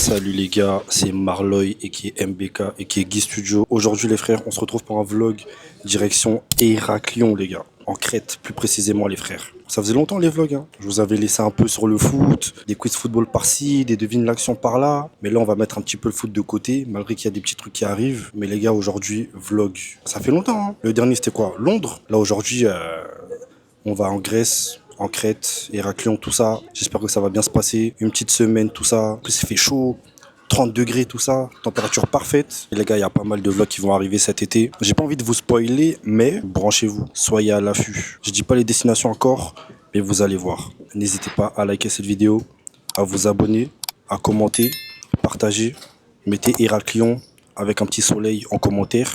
Salut les gars, c'est Marloy et qui est MBK et qui est Guy Studio. Aujourd'hui les frères, on se retrouve pour un vlog direction Héraclion les gars, en Crète plus précisément les frères. Ça faisait longtemps les vlogs, hein. Je vous avais laissé un peu sur le foot, des quiz football par-ci, des devines l'action par-là. Mais là on va mettre un petit peu le foot de côté, malgré qu'il y a des petits trucs qui arrivent. Mais les gars aujourd'hui, vlog. Ça fait longtemps, hein. Le dernier c'était quoi? Londres. Là aujourd'hui, on va en Grèce. En Crète, Héraclion, tout ça. J'espère que ça va bien se passer. Une petite semaine, tout ça. En plus, il fait chaud. 30 degrés, tout ça. Température parfaite. Et les gars, il y a pas mal de vlogs qui vont arriver cet été. J'ai pas envie de vous spoiler, mais branchez-vous. Soyez à l'affût. Je dis pas les destinations encore, mais vous allez voir. N'hésitez pas à liker cette vidéo, à vous abonner, à commenter, partager. Mettez Héraclion avec un petit soleil en commentaire.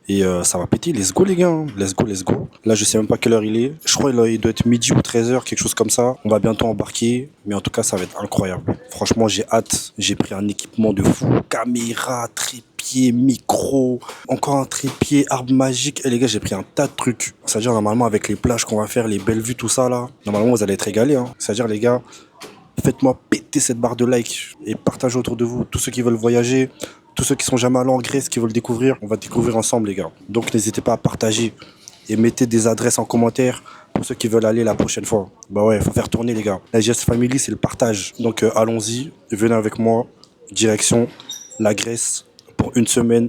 Et ça va péter, let's go les gars, hein. Let's go, let's go. Là je sais même pas quelle heure il est. Je crois qu'il doit être midi ou 13h, quelque chose comme ça. On va bientôt embarquer, mais en tout cas ça va être incroyable. Franchement j'ai hâte, j'ai pris un équipement de fou. Caméra, trépied, micro, encore un trépied, arbre magique. Et les gars j'ai pris un tas de trucs. C'est-à-dire normalement avec les plages qu'on va faire, les belles vues, tout ça là. Normalement vous allez être régalés, hein. C'est-à-dire les gars, faites-moi péter cette barre de like et partagez autour de vous tous ceux qui veulent voyager. Tous ceux qui sont jamais allés en Grèce, qui veulent découvrir, on va découvrir ensemble les gars. Donc n'hésitez pas à partager et mettez des adresses en commentaire pour ceux qui veulent aller la prochaine fois. Bah ouais, faut faire tourner les gars. La GS Family c'est le partage. Donc allons-y, venez avec moi, direction la Grèce pour une semaine.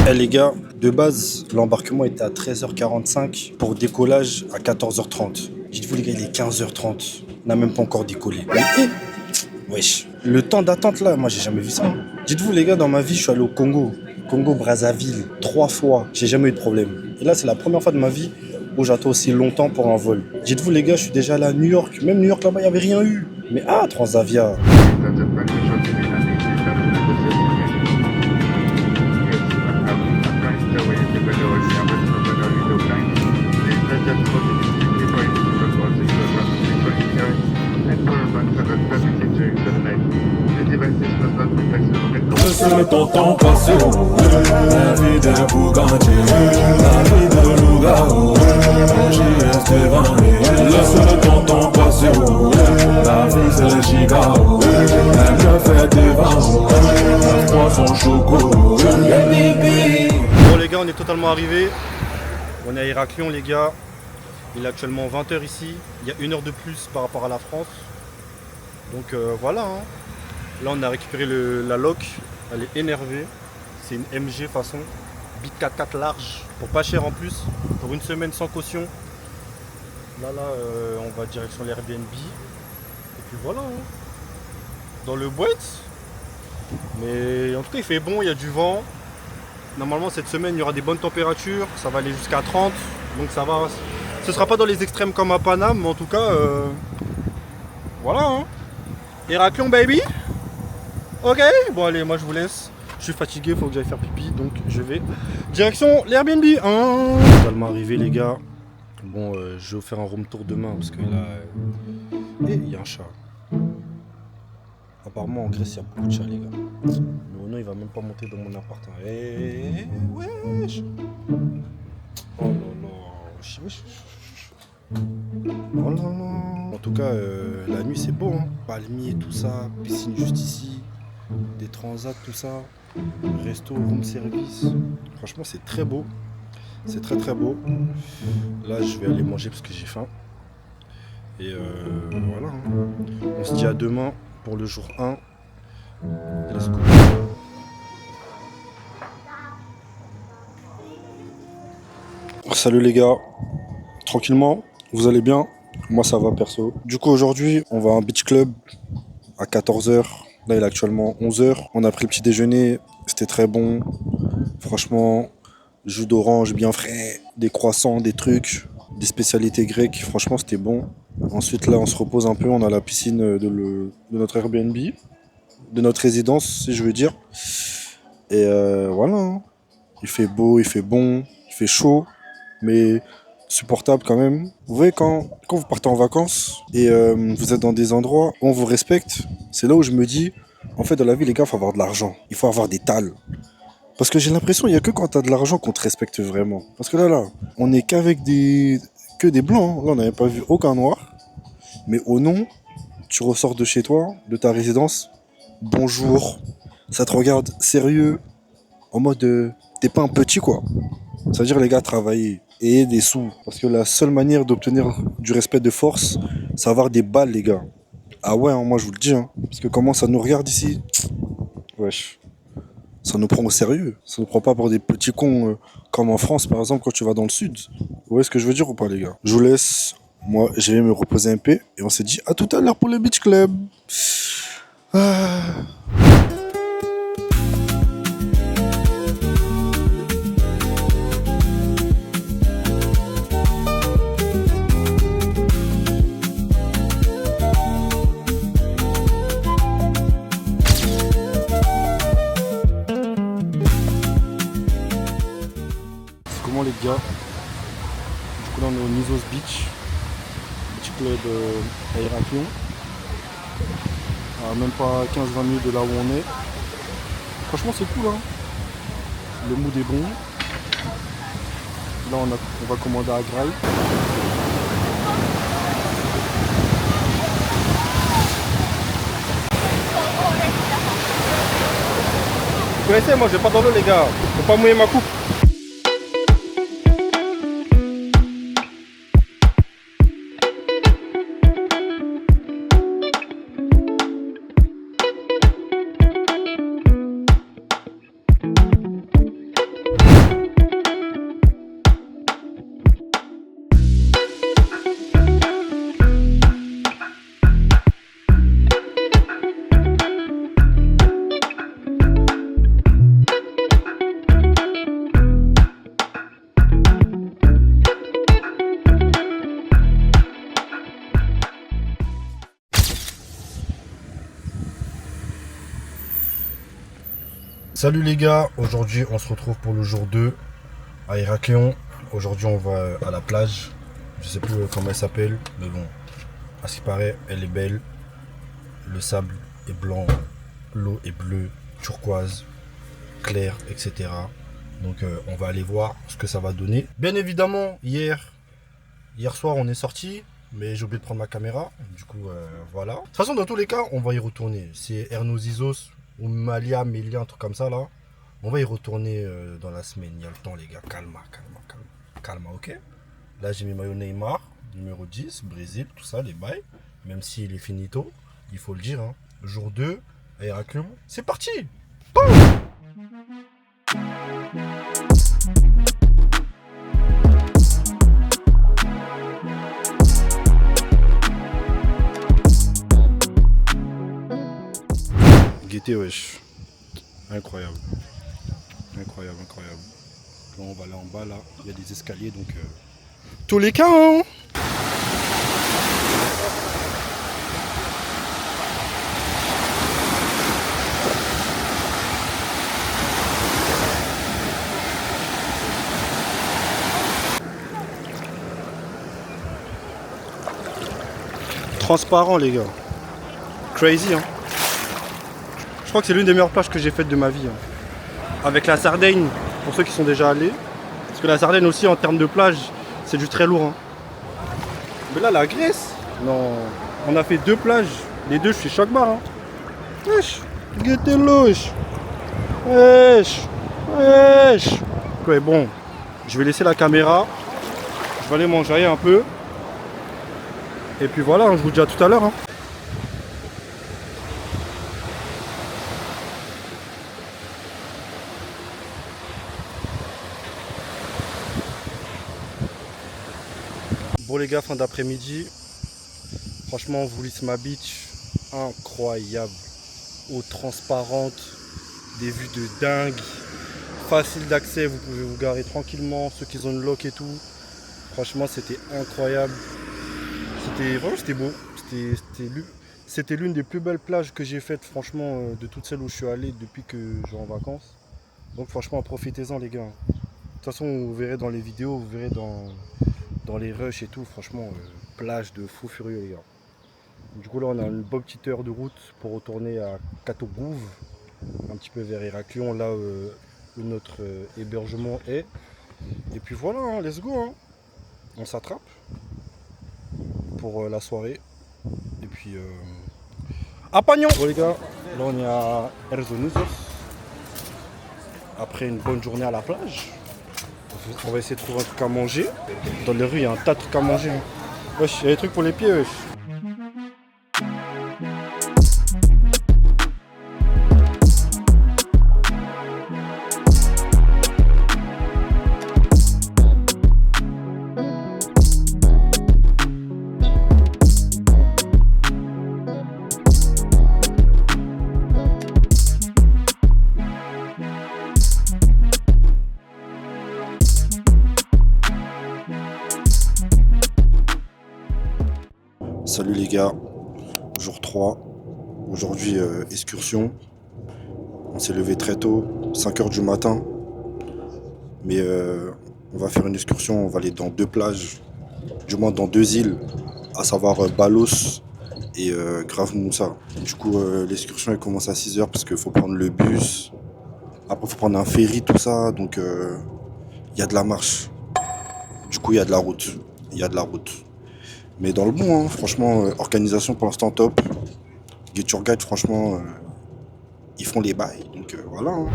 Eh les gars, de base, l'embarquement était à 13h45 pour décollage à 14h30. Dites-vous les gars, il est 15h30. On n'a même pas encore décollé. Wesh. Le temps d'attente là, moi j'ai jamais vu ça, hein. Dites-vous les gars, dans ma vie, je suis allé au Congo. Congo Brazzaville, 3 fois. J'ai jamais eu de problème. Et là, c'est la première fois de ma vie où j'attends aussi longtemps pour un vol. Dites-vous les gars, je suis déjà allé à New York. Même New York là-bas, il n'y avait rien eu. Mais ah, Transavia. C'est ton temps passé, la vie d'un Bugatti, la vie de Lugao, JS devant laisse ton temps passer, la vie c'est le Chicago, un café devant, un poisson choco. Bon les gars, on est totalement arrivés. On est à Héraclion les gars. Il est actuellement 20h ici. Il y a 1 heure de plus par rapport à la France. Donc voilà, hein. Là on a récupéré la loc. Elle est énervée. C'est une MG façon Big 4x4 large. Pour pas cher en plus. Pour une semaine sans caution. Là on va direction l'Airbnb. Et puis voilà, hein. Dans le boîte. Mais en tout cas il fait bon, il y a du vent. Normalement cette semaine il y aura des bonnes températures. Ça va aller jusqu'à 30. Donc ça va. Ce sera pas dans les extrêmes comme à Paname. Mais en tout cas voilà, hein. Héraclion baby. Ok, bon allez, moi je vous laisse. Je suis fatigué, faut que j'aille faire pipi, donc je vais direction l'Airbnb. Totalement arrivé les gars. Bon, je vais vous faire un room tour demain parce que là, il y a un chat. Apparemment en Grèce il y a beaucoup de chats les gars. Mais non, il va même pas monter dans mon appart. Wesh. Oh là là. Wesh. Oh là là. En tout cas, la nuit c'est beau, hein. Palmier, tout ça, piscine juste ici. Des transats, tout ça, resto, room service. Franchement, c'est très beau. C'est très très beau. Là, je vais aller manger parce que j'ai faim. Et voilà, hein. On se dit à demain pour le jour 1. Let's go. Salut les gars. Tranquillement, vous allez bien? Moi, ça va perso. Du coup, aujourd'hui, on va à un beach club à 14h. Là, il est actuellement 11h. On a pris le petit déjeuner. C'était très bon. Franchement, jus d'orange bien frais, des croissants, des trucs, des spécialités grecques. Franchement, c'était bon. Ensuite, là, on se repose un peu. On a la piscine de notre Airbnb, de notre résidence, si je veux dire. Et voilà, hein. Il fait beau, il fait bon, il fait chaud, mais supportable quand même. Vous voyez, quand vous partez en vacances et vous êtes dans des endroits où on vous respecte, c'est là où je me dis, en fait, dans la vie, les gars, il faut avoir de l'argent. Il faut avoir des tales. Parce que j'ai l'impression qu'il n'y a que quand tu as de l'argent qu'on te respecte vraiment. Parce que là, on n'est qu'avec que des blancs, hein. Là, on n'avait pas vu aucun noir. Mais au nom, tu ressors de chez toi, de ta résidence, bonjour. Ça te regarde sérieux, en mode t'es pas un petit quoi. Ça veut dire les gars travailler et des sous. Parce que la seule manière d'obtenir du respect de force, c'est avoir des balles les gars. Ah ouais, hein, moi je vous le dis. Hein. Parce que comment ça nous regarde ici. Wesh. Ça nous prend au sérieux. Ça nous prend pas pour des petits cons comme en France par exemple quand tu vas dans le sud. Vous voyez ce que je veux dire ou pas les gars? Je vous laisse. Moi, je vais me reposer un peu et on s'est dit à tout à l'heure pour le beach club. Ah. C'est comment les gars? Du coup là on est au Nisos Beach, beach club à Héraclion, à même pas 15-20 minutes de là où on est. Franchement c'est cool hein, le mood est bon. Là on va commander à Grail. Vous connaissez, moi je vais pas dans l'eau les gars, faut pas mouiller ma coupe. Salut les gars, aujourd'hui on se retrouve pour le jour 2 à Héraclion. Aujourd'hui on va à la plage, je sais plus comment elle s'appelle, mais bon, à ce qui paraît elle est belle. Le sable est blanc, l'eau est bleue, turquoise, claire, etc. Donc on va aller voir ce que ça va donner. Bien évidemment, hier soir on est sorti, mais j'ai oublié de prendre ma caméra. Du coup, voilà. De toute façon, dans tous les cas, on va y retourner. C'est Ernos Isos ou Malia, Melia, un truc comme ça là. On va y retourner dans la semaine. Il y a le temps, les gars. Calma, ok? Là, j'ai mis maillot Neymar, numéro 10, Brésil, tout ça, les bails. Même s'il est finito, il faut le dire. Hein. Jour 2, à Héraclion. C'est parti! Gaieté, wesh. Incroyable. Incroyable. Là, on va aller en bas, là. Il y a des escaliers, donc... Tous les cas, hein. Transparent, les gars. Crazy, hein. Je crois que c'est l'une des meilleures plages que j'ai faites de ma vie. Hein. Avec la Sardaigne, pour ceux qui sont déjà allés. Parce que la Sardaigne aussi, en termes de plage, c'est du très lourd. Hein. Mais là, la Grèce, non. On a fait 2 plages. Les 2, je suis choc-barre. Hein. Wesh, guettez wesh. Wesh. Ouais, bon, je vais laisser la caméra. Je vais aller manger un peu. Et puis voilà, hein, je vous dis à tout à l'heure. Hein. Bon les gars, fin d'après-midi, franchement Voulisma Beach, incroyable, eau transparente, des vues de dingue, facile d'accès, vous pouvez vous garer tranquillement, ceux qui ont une loc et tout, franchement c'était incroyable, c'était beau, c'était l'une des plus belles plages que j'ai faites franchement de toutes celles où je suis allé depuis que je suis en vacances, donc franchement profitez-en les gars, de toute façon vous verrez dans les vidéos, vous verrez dans les rushs et tout, franchement, plage de fou furieux les gars. Du coup là on a une bonne petite heure de route pour retourner à Katogouv, un petit peu vers Héraclion, là où notre hébergement est. Et puis voilà, hein, let's go, hein. On s'attrape pour la soirée. Et puis à Pagnon. Bon les gars, Là, on est à Erzonuzos. Après une bonne journée à la plage. On va essayer de trouver un truc à manger. Dans les rues, il y a un tas de trucs à manger. Wesh, il y a des trucs pour les pieds, wesh. Salut les gars, jour 3, aujourd'hui excursion, on s'est levé très tôt, 5 h du matin, mais on va faire une excursion, on va aller dans 2 plages, du moins dans 2 îles, à savoir Balos et Grave Moussa. Du coup l'excursion elle commence à 6 h parce qu'il faut prendre le bus, après il faut prendre un ferry, tout ça, donc il y a de la marche, du coup il y a de la route, Mais dans le bon, hein, franchement, organisation pour l'instant top. Get Your Guide, franchement, ils font les bails, donc voilà. Hein.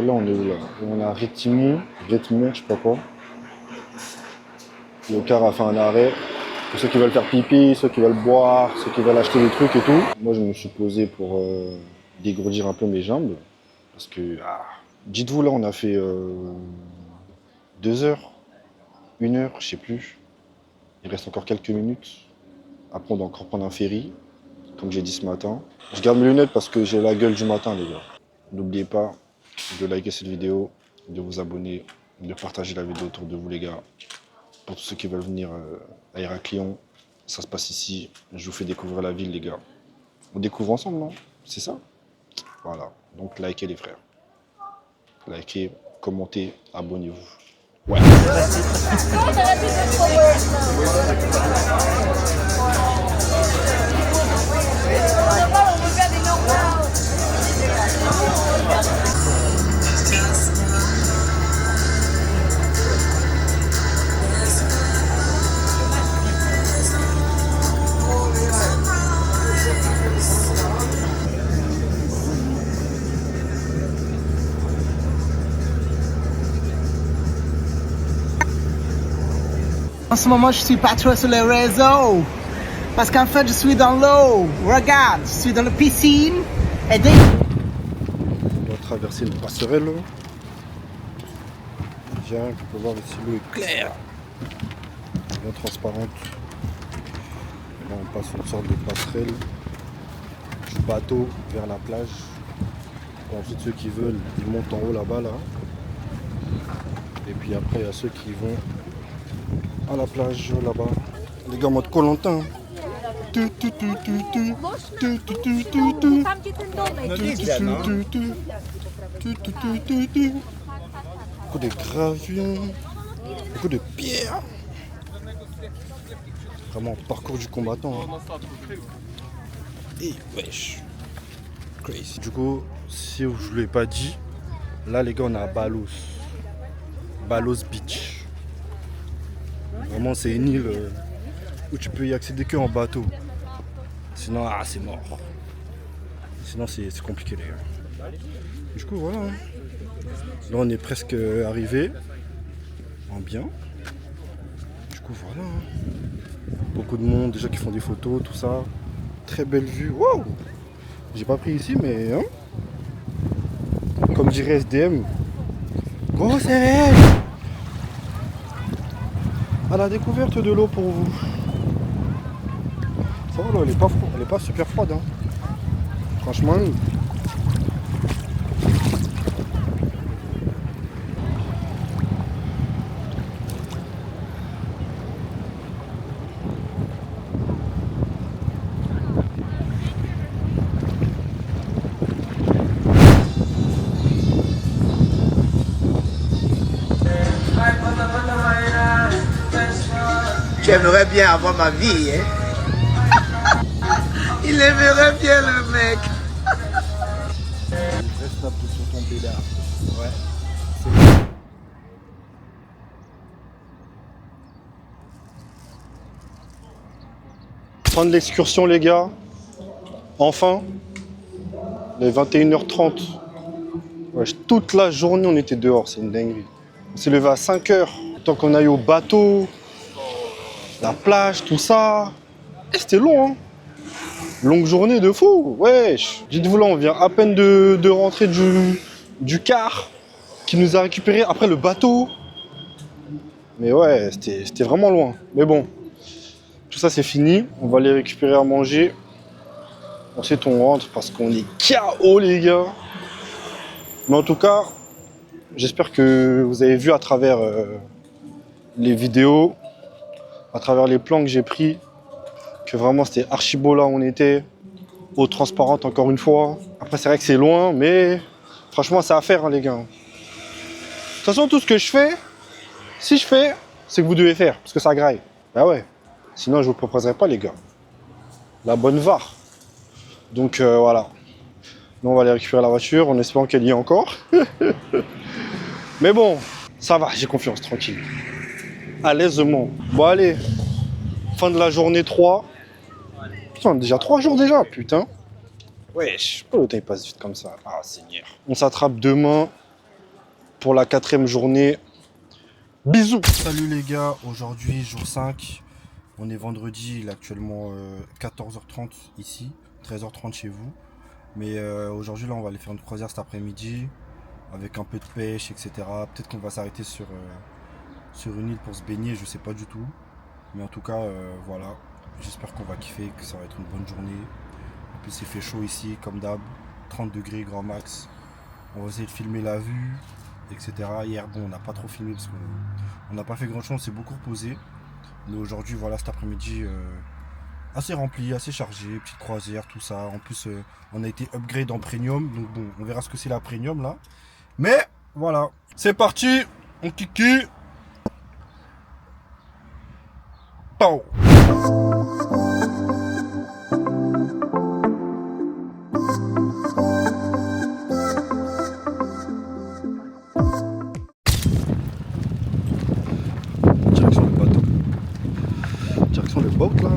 Là, on est où là? On est à Rétimont, je sais pas quoi. Le car a fait un arrêt. Pour ceux qui veulent faire pipi, ceux qui veulent boire, ceux qui veulent acheter des trucs et tout. Moi, je me suis posé pour dégourdir un peu mes jambes. Parce que, dites-vous, là, on a fait 2 heures, 1 heure, je sais plus. Il reste encore quelques minutes. Après, on doit encore prendre un ferry, comme j'ai dit ce matin. Je garde mes lunettes parce que j'ai la gueule du matin, les gars. N'oubliez pas de liker cette vidéo, de vous abonner, de partager la vidéo autour de vous, les gars. Pour tous ceux qui veulent venir à Héraclion, ça se passe ici. Je vous fais découvrir la ville, les gars. On découvre ensemble, non? C'est ça? Voilà. Donc, likez, les frères. Likez, commentez, abonnez-vous. Ouais. En ce moment, je suis pas trop sur les réseaux. Parce qu'en fait, je suis dans l'eau. Regarde, je suis dans la piscine. Et dès... On doit traverser une passerelle. Tiens, tu peux voir ici l'eau est claire. Bien transparente. Là, on passe une sorte de passerelle du bateau vers la plage. Et ensuite, ceux qui veulent, ils montent en haut là-bas. Là. Et puis après, il y a ceux qui vont à la plage là-bas. Les gars en mode Koh-Lanta. Beaucoup de gravures, beaucoup de pierres. Vraiment parcours du combattant. Hein. Et wesh. Crazy. Du coup, si je vous l'ai pas dit, là les gars on est à Balos. Balos Beach. Vraiment, c'est une île où tu peux y accéder que en bateau. Sinon, c'est mort. Sinon, c'est compliqué, les gars. Du coup, voilà. Hein. Là, on est presque arrivé en bien. Du coup, voilà. Hein. Beaucoup de monde, déjà qui font des photos, tout ça. Très belle vue. Wow! J'ai pas pris ici, mais... Hein, comme dirait SDM, grosse réel! À la découverte de l'eau pour vous. Ça va, l'eau, elle est pas super froide. Hein. Franchement. Tu aimerais bien avoir ma vie, hein? Il aimerait bien le mec. Reste là sur ton pédard. Ouais. Fin de l'excursion les gars. Enfin. Il est 21h30. Ouais, toute la journée on était dehors, c'est une dinguerie. On s'est levé à 5h. Tant qu'on aille au bateau, la plage, tout ça. Et c'était long, hein. Longue journée de fou, wesh. Dites-vous là, on vient à peine de rentrer du car qui nous a récupéré après le bateau. Mais ouais, c'était vraiment loin. Mais bon, tout ça c'est fini. On va aller récupérer à manger. Ensuite on rentre parce qu'on est KO les gars. Mais en tout cas, j'espère que vous avez vu à travers les vidéos, à travers les plans que j'ai pris, que vraiment c'était archi beau là où on était, eau transparente encore une fois. Après c'est vrai que c'est loin, mais franchement c'est à faire hein, les gars. De toute façon tout ce que je fais, si je fais, c'est que vous devez faire, parce que ça graille. Bah ouais, sinon je vous proposerai pas les gars. La bonne VAR. Donc voilà. Nous on va aller récupérer la voiture en espérant qu'elle y est encore. Mais bon, ça va, j'ai confiance, tranquille. À l'aisement. Bon allez, fin de la journée 3. Putain, déjà 3 jours déjà, putain. Wesh, pourquoi le temps il passe vite comme ça? Ah, Seigneur. On s'attrape demain pour la 4e journée. Bisous. Salut les gars, aujourd'hui jour 5. On est vendredi, il est actuellement 14h30 ici, 13h30 chez vous. Mais aujourd'hui là on va aller faire une croisière cet après-midi avec un peu de pêche, etc. Peut-être qu'on va s'arrêter sur une île pour se baigner, je sais pas du tout. Mais en tout cas, voilà. J'espère qu'on va kiffer, que ça va être une bonne journée. En plus, il fait chaud ici, comme d'hab. 30 degrés, grand max. On va essayer de filmer la vue, etc. Hier, bon, on n'a pas trop filmé parce qu'on n'a pas fait grand chose, on s'est beaucoup reposé. Mais aujourd'hui, voilà, cet après-midi, assez rempli, assez chargé. Petite croisière, tout ça. En plus, on a été upgrade en premium. Donc bon, on verra ce que c'est la premium là. Mais voilà, c'est parti, on kiki. Pau. Direction le bateau. Direction le boat là.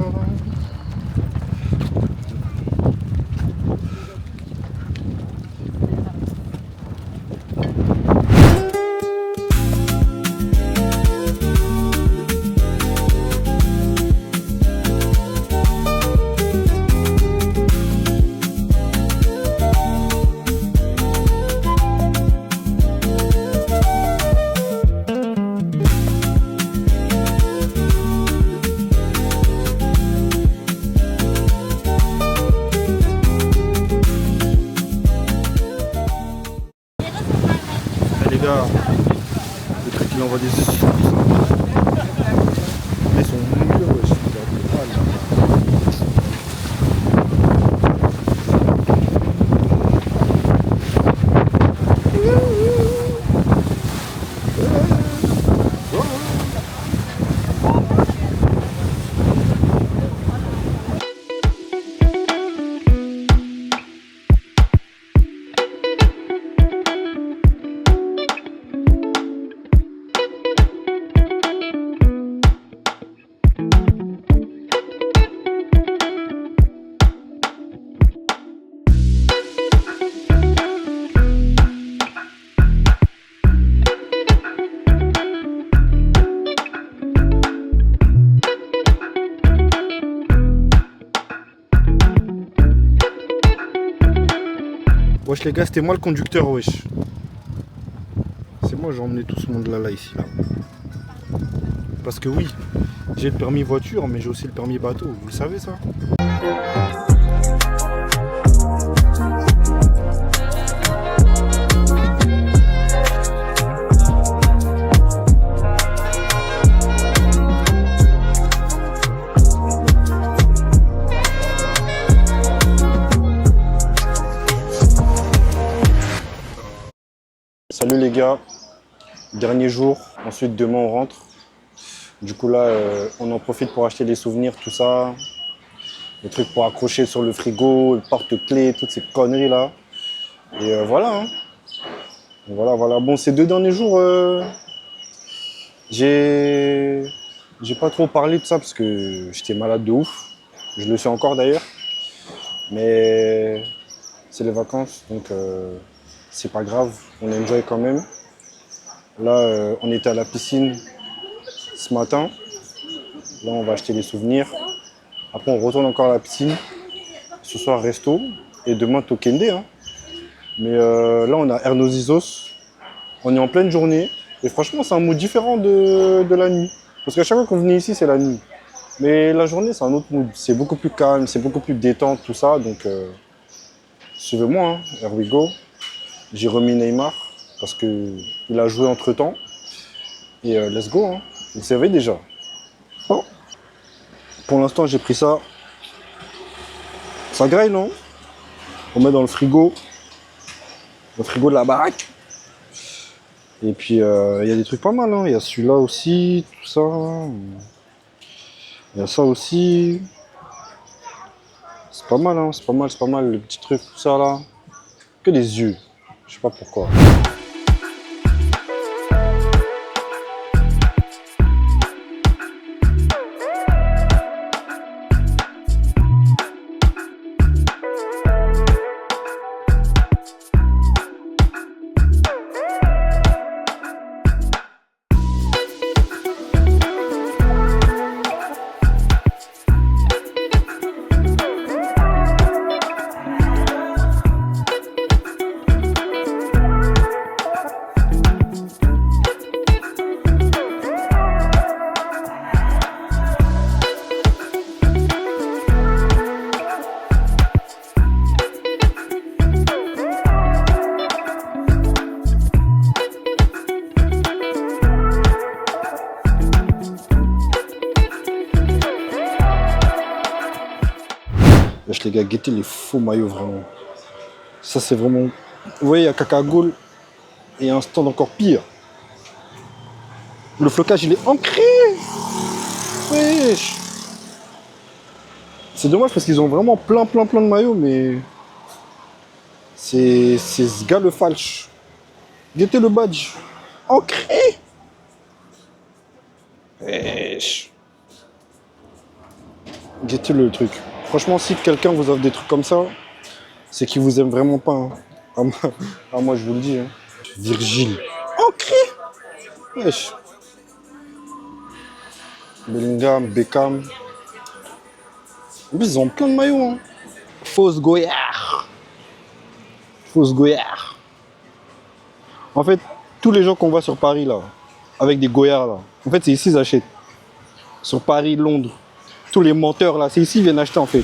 Les gars, le truc il envoie des yeux. Ils sont mouillés, wesh. Wesh les gars, c'était moi le conducteur, wesh. C'est moi, j'ai emmené tout ce monde là, ici, là. Parce que oui, j'ai le permis voiture, mais j'ai aussi le permis bateau, vous le savez ça? Salut les gars, dernier jour, ensuite demain on rentre. Du coup, là, on en profite pour acheter des souvenirs, tout ça. Des trucs pour accrocher sur le frigo, le porte-clés, toutes ces conneries-là. Et voilà, hein. Voilà, voilà. Bon, ces 2 derniers jours, j'ai pas trop parlé de ça parce que j'étais malade de ouf. Je le suis encore d'ailleurs. Mais c'est les vacances, donc c'est pas grave. On enjoy quand même. Là, on était à la piscine ce matin. Là, on va acheter des souvenirs. Après, on retourne encore à la piscine. Ce soir, resto. Et demain, Tokende, hein. Mais là, on a Ernozizos. On est en pleine journée. Et franchement, c'est un mood différent de la nuit. Parce qu'à chaque fois qu'on venait ici, c'est la nuit. Mais la journée, c'est un autre mood. C'est beaucoup plus calme, c'est beaucoup plus détente, tout ça. Donc, suivez-moi, hein. Here we go. J'ai remis Neymar parce qu'il a joué entre-temps. Et let's go, hein. Vous savez déjà. Oh. Pour l'instant, j'ai pris ça. Ça graille, non? On met dans le frigo. Le frigo de la baraque. Et puis, il y a des trucs pas mal, hein. Il y a celui-là aussi, tout ça. Il y a ça aussi. C'est pas mal, hein. C'est pas mal, c'est pas mal. Le petit truc, tout ça, là. Que des yeux. Je sais pas pourquoi. Les gars, guettez les faux maillots vraiment. Ça c'est vraiment... Vous voyez, il y a Cacagoule et un stand encore pire. Le flocage il est ancré. Wesh. C'est dommage parce qu'ils ont vraiment plein de maillots, mais... C'est ce gars le falche. Guettez le badge. Ancré. Wesh. Guettez le truc. Franchement, si quelqu'un vous offre des trucs comme ça, c'est qu'il vous aime vraiment pas, hein. Moi, je vous le dis, hein. Virgile. Ancré. Wesh. Bellingham, Beckham. En plus, ils ont plein de maillots, hein. Fausse Goyard. Fausse Goyard. En fait, tous les gens qu'on voit sur Paris, là, avec des Goyards, là, en fait, c'est ici qu'ils achètent. Sur Paris, Londres. Tous les menteurs là, c'est ici qu'ils viennent acheter en fait.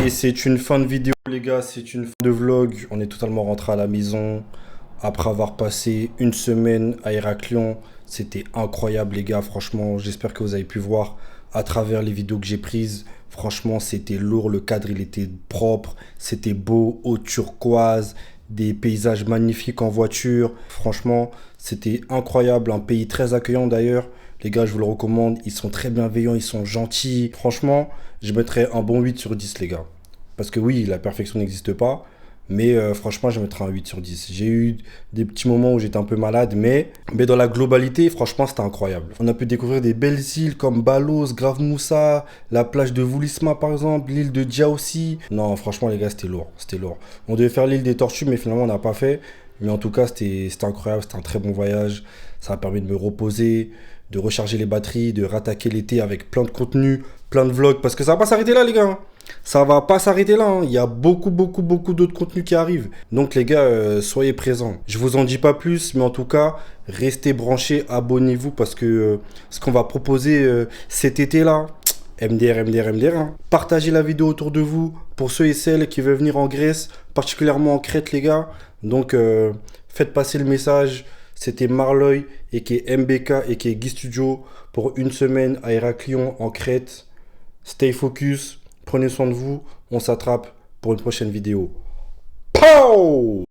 Et c'est une fin de vidéo les gars, c'est une fin de vlog. On est totalement rentré à la maison après avoir passé une semaine à Héraclion. C'était incroyable les gars, franchement j'espère que vous avez pu voir à travers les vidéos que j'ai prises. Franchement c'était lourd, le cadre il était propre, c'était beau, eau turquoise, des paysages magnifiques en voiture. Franchement c'était incroyable, un pays très accueillant d'ailleurs. Les gars, je vous le recommande, ils sont très bienveillants, ils sont gentils. Franchement, je mettrais un bon 8 sur 10, les gars. Parce que oui, la perfection n'existe pas, mais franchement, je mettrais un 8 sur 10. J'ai eu des petits moments où j'étais un peu malade, mais dans la globalité, franchement, c'était incroyable. On a pu découvrir des belles îles comme Balos, Grave Moussa, la plage de Voulisma, par exemple, l'île de Dja aussi. Non, franchement, les gars, c'était lourd, c'était lourd. On devait faire l'île des Tortues, mais finalement, on n'a pas fait. Mais en tout cas, c'était incroyable, c'était un très bon voyage. Ça a permis de me reposer, de recharger les batteries, de rattaquer l'été avec plein de contenu, plein de vlogs. Parce que ça va pas s'arrêter là, les gars. Ça va pas s'arrêter là, hein. Il y a beaucoup d'autres contenus qui arrivent. Donc les gars, soyez présents. Je vous en dis pas plus, mais en tout cas, restez branchés, abonnez-vous parce que ce qu'on va proposer cet été-là, MDR, hein. Partagez la vidéo autour de vous pour ceux et celles qui veulent venir en Grèce, particulièrement en Crète les gars. Donc faites passer le message. C'était Marloy et qui est MBK et qui est Guy Studio pour une semaine à Héraclion en Crète. Stay focus. Prenez soin de vous, on s'attrape pour une prochaine vidéo. Pow!